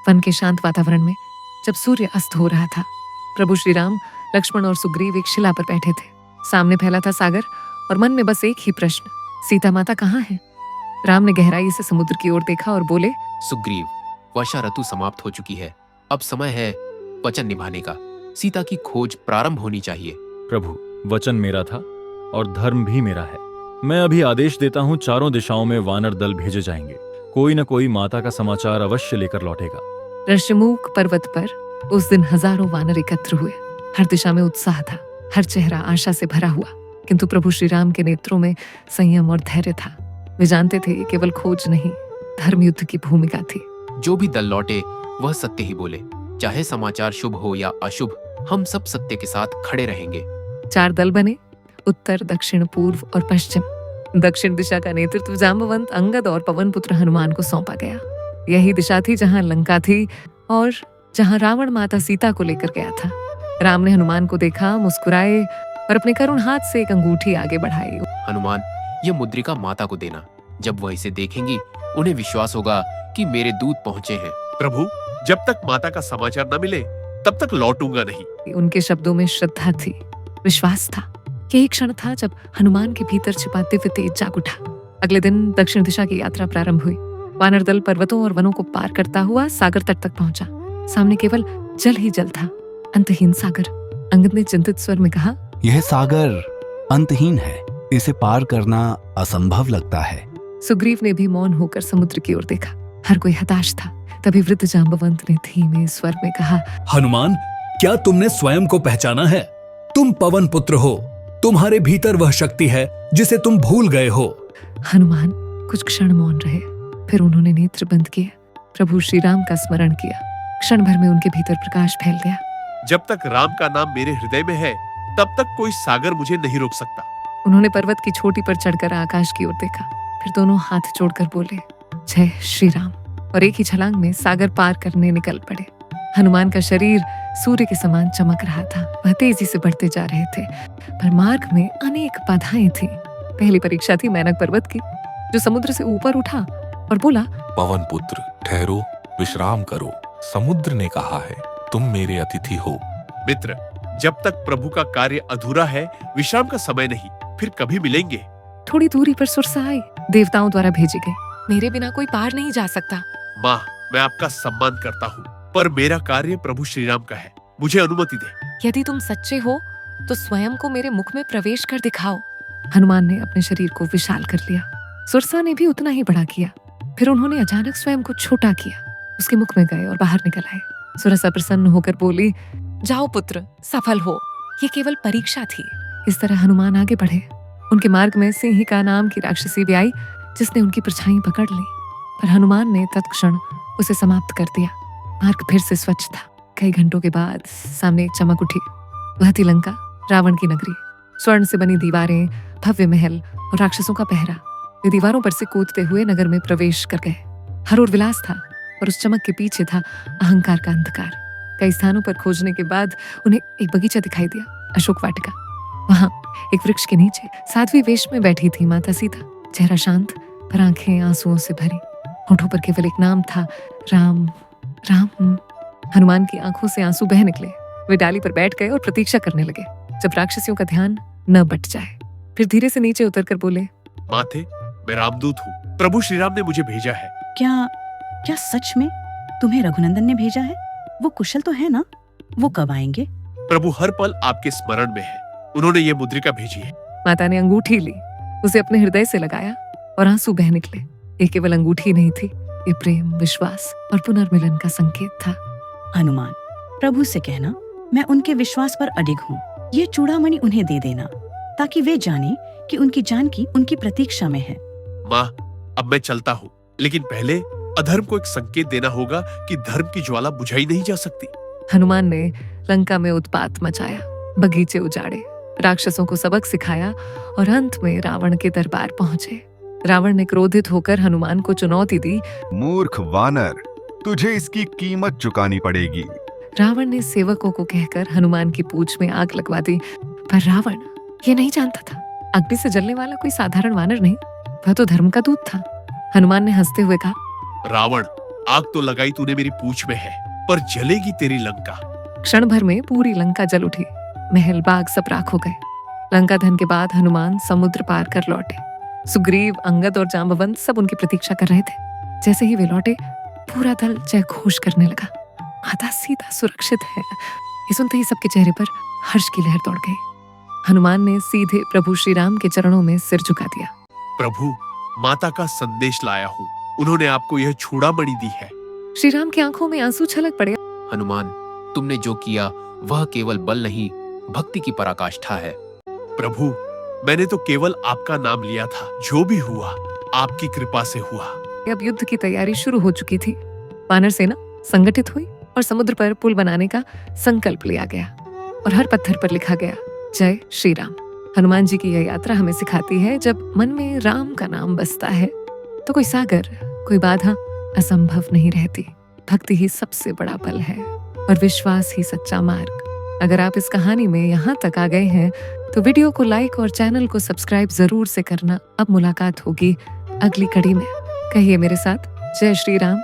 One के शांत वातावरण में जब सूर्य अस्त हो रहा था, प्रभु श्री राम, लक्ष्मण और सुग्रीव एक शिला पर बैठे थे। सामने फैला था सागर और मन में बस एक ही प्रश्न, सीता माता कहाँ है? राम ने गहराई से समुद्र की ओर देखा और बोले, सुग्रीव, वर्षा ऋतु समाप्त हो चुकी है। अब समय है वचन निभाने का। सीता की खोज प्रारंभ होनी चाहिए। प्रभु, वचन मेरा था और धर्म भी मेरा है। मैं अभी आदेश देता हूँ, चारों दिशाओं में वानर दल भेजे जाएंगे। कोई न कोई माता का समाचार अवश्य लेकर लौटेगा। ऋषिमुख पर्वत पर उस दिन हजारों वानर एकत्र हुए। हर दिशा में उत्साह था, हर चेहरा आशा से भरा हुआ। किंतु प्रभु श्री राम के नेत्रों में संयम और धैर्य था। वे जानते थे केवल खोज नहीं, धर्म युद्ध की भूमिका थी। जो भी दल लौटे वह सत्य ही बोले, चाहे समाचार शुभ हो या अशुभ, हम सब सत्य के साथ खड़े रहेंगे। 4 दल बने, उत्तर, दक्षिण, पूर्व और पश्चिम। दक्षिण दिशा का नेतृत्व जांबवंत, अंगद और पवन पुत्र हनुमान को सौंपा गया। यही दिशा थी जहां लंका थी और जहां रावण माता सीता को लेकर गया था। राम ने हनुमान को देखा, मुस्कुराए और अपने करुण हाथ से एक अंगूठी आगे बढ़ाई। हनुमान, यह मुद्रिका माता को देना। जब वह इसे देखेंगी उन्हें विश्वास होगा कि मेरे दूत पहुंचे हैं। प्रभु, जब तक माता का समाचार न मिले तब तक लौटूंगा नहीं। उनके शब्दों में श्रद्धा थी, विश्वास था। यही क्षण था जब हनुमान के भीतर छिपा दिव्य तेज जाग उठा। अगले दिन दक्षिण दिशा की यात्रा प्रारंभ हुई। वानर दल पर्वतों और वनों को पार करता हुआ सागर तट तक पहुंचा। सामने केवल जल ही जल था, अंतहीन सागर। अंगद ने चिंतित स्वर में कहा, यह सागर अंतहीन है, इसे पार करना असंभव लगता है। सुग्रीव ने भी मौन होकर समुद्र की ओर देखा। हर कोई हताश था। तभी वृद्ध जांबवंत ने धीमे स्वर में कहा, हनुमान, क्या तुमने स्वयं को पहचाना है? तुम पवन पुत्र हो। तुम्हारे भीतर वह शक्ति है जिसे तुम भूल गए हो। हनुमान कुछ क्षण मौन रहे, फिर उन्होंने नेत्र बंद किए, प्रभु श्री राम का स्मरण किया। क्षण भर में उनके भीतर प्रकाश फैल गया। जब तक राम का नाम मेरे हृदय में है तब तक कोई सागर मुझे नहीं रोक सकता। उन्होंने पर्वत की चोटी पर चढ़कर आकाश की ओर देखा, फिर दोनों हाथ जोड़कर बोले, जय श्री राम, और एक ही छलांग में सागर पार करने निकल पड़े। हनुमान का शरीर सूर्य के समान चमक रहा था। वह तेजी से बढ़ते जा रहे थे, पर मार्ग में अनेक बाधाएं थीं। पहली परीक्षा थी मेनक पर्वत की, जो समुद्र से ऊपर उठा और बोला, पवन पुत्र, ठहरो, विश्राम करो। समुद्र ने कहा है, तुम मेरे अतिथि हो। मित्र, जब तक प्रभु का कार्य अधूरा है, विश्राम का समय नहीं। फिर कभी मिलेंगे। थोड़ी दूरी पर सुरसा आई, देवताओं द्वारा भेजे गए। मेरे बिना कोई पार नहीं जा सकता। माँ, मैं आपका सम्मान करता हूँ, पर मेरा कार्य प्रभु श्री राम का है। मुझे अनुमति दे। यदि तुम सच्चे हो तो स्वयं को मेरे मुख में प्रवेश कर दिखाओ। हनुमान ने अपने शरीर को विशाल कर लिया। सुरसा ने भी उतना ही बड़ा किया। फिर उन्होंने अचानक स्वयं को छोटा किया, उसके मुख में गए और बाहर निकल आए। सुरसा प्रसन्न होकर बोली, जाओ पुत्र, सफल हो। ये केवल परीक्षा थी। इस तरह हनुमान आगे बढ़े। उनके मार्ग में सिंहिका नाम की राक्षसी भी आई, जिसने उनकी परछाई पकड़ ली, पर हनुमान ने तत्क्षण उसे समाप्त कर दिया। मार्ग फिर से स्वच्छ था। कई घंटों के बाद सामने एक चमक उठी। वह थी लंका, रावण की नगरी। स्वर्ण से बनी दीवारें, भव्य महल और राक्षसों का पहरा। वे दीवारों पर से कूदते हुए नगर में प्रवेश कर गए। हर ओर विलास था और उस चमक के पीछे था अहंकार का अंधकार। कई स्थानों पर खोजने के बाद उन्हें एक बगीचा दिखाई दिया, अशोक वाटिका। वहां एक वृक्ष के नीचे साध्वी वेश में बैठी थी माता सीता। चेहरा शांत, पर आंखें आंसुओं से भरी। होठों पर केवल एक नाम था, राम राम। हनुमान की आंखों से आंसू बह निकले। वे डाली पर बैठ गए और प्रतीक्षा करने लगे जब राक्षसियों का ध्यान न बट जाए। फिर धीरे से नीचे उतरकर बोले, माथे, मैं रामदूत हूँ। प्रभु श्री राम ने मुझे भेजा है। क्या सच में तुम्हें रघुनंदन ने भेजा है? वो कुशल तो है ना? वो कब आएंगे? प्रभु हर पल आपके स्मरण में है। उन्होंने ये मुद्रिका भेजी है। माता ने अंगूठी ली, उसे अपने हृदय से लगाया और आंसू बह निकले। ये केवल अंगूठी नहीं थी, ये प्रेम, विश्वास और पुनर्मिलन का संकेत था। हनुमान, प्रभु से कहना मैं उनके विश्वास पर अडिग हूँ। ये चूड़ामणि उन्हें दे देना, ताकि वे जाने कि उनकी जानकी उनकी प्रतीक्षा में है। माँ, अब मैं चलता हूँ, लेकिन पहले अधर्म को एक संकेत देना होगा कि धर्म की ज्वाला बुझाई नहीं जा सकती। हनुमान ने लंका में उत्पात मचाया, बगीचे उजाड़े, राक्षसों को सबक सिखाया और अंत में रावण के दरबार पहुंचे। रावण ने क्रोधित होकर हनुमान को चुनौती दी, मूर्ख वानर, तुझे इसकी कीमत चुकानी पड़ेगी। रावण ने सेवकों को कहकर हनुमान की पूंछ में आग लगवा दी, पर रावण ये नहीं जानता था, अग्नि से जलने वाला कोई साधारण वानर नहीं, वह तो धर्म का दूत था। हनुमान ने हंसते हुए कहा, रावण, आग तो लगाई तूने मेरी पूंछ में है, पर जलेगी तेरी लंका। क्षण भर में पूरी लंका जल उठी। महल बाग सब राख हो गए। लंका दहन के बाद हनुमान समुद्र पार कर लौटे। सुग्रीव, अंगद और जांबवंत सब उनकी प्रतीक्षा कर रहे थे। जैसे ही वे लौटे, पूरा दल जय घोष करने लगा। माता सीता सुरक्षित है। ये सुनते ही सबके चेहरे पर हर्ष की लहर दौड़ गई। हनुमान ने सीधे प्रभु श्री राम के चरणों में सिर झुका दिया। प्रभु, माता का संदेश लाया हूँ। उन्होंने आपको यह चूड़ामणि दी है। श्री राम की आंखों में आंसू छलक पड़े। हनुमान, तुमने जो किया वह केवल बल नहीं, भक्ति की पराकाष्ठा है। प्रभु, मैंने तो केवल आपका नाम लिया था। जो भी हुआ आपकी कृपा से हुआ। अब युद्ध की तैयारी शुरू हो चुकी थी। वानर सेना संगठित हुई और समुद्र पर पुल बनाने का संकल्प लिया गया और हर पत्थर पर लिखा गया, जय श्री राम। हनुमान जी की यह यात्रा हमें सिखाती है, जब मन में राम का नाम बसता है तो कोई सागर, कोई बाधा असंभव नहीं रहती। भक्ति ही सबसे बड़ा बल है और विश्वास ही सच्चा मार्ग। अगर आप इस कहानी में यहाँ तक आ गए हैं तो वीडियो को लाइक और चैनल को सब्सक्राइब जरूर से करना। अब मुलाकात होगी अगली कड़ी में। कहिए मेरे साथ, जय श्री राम,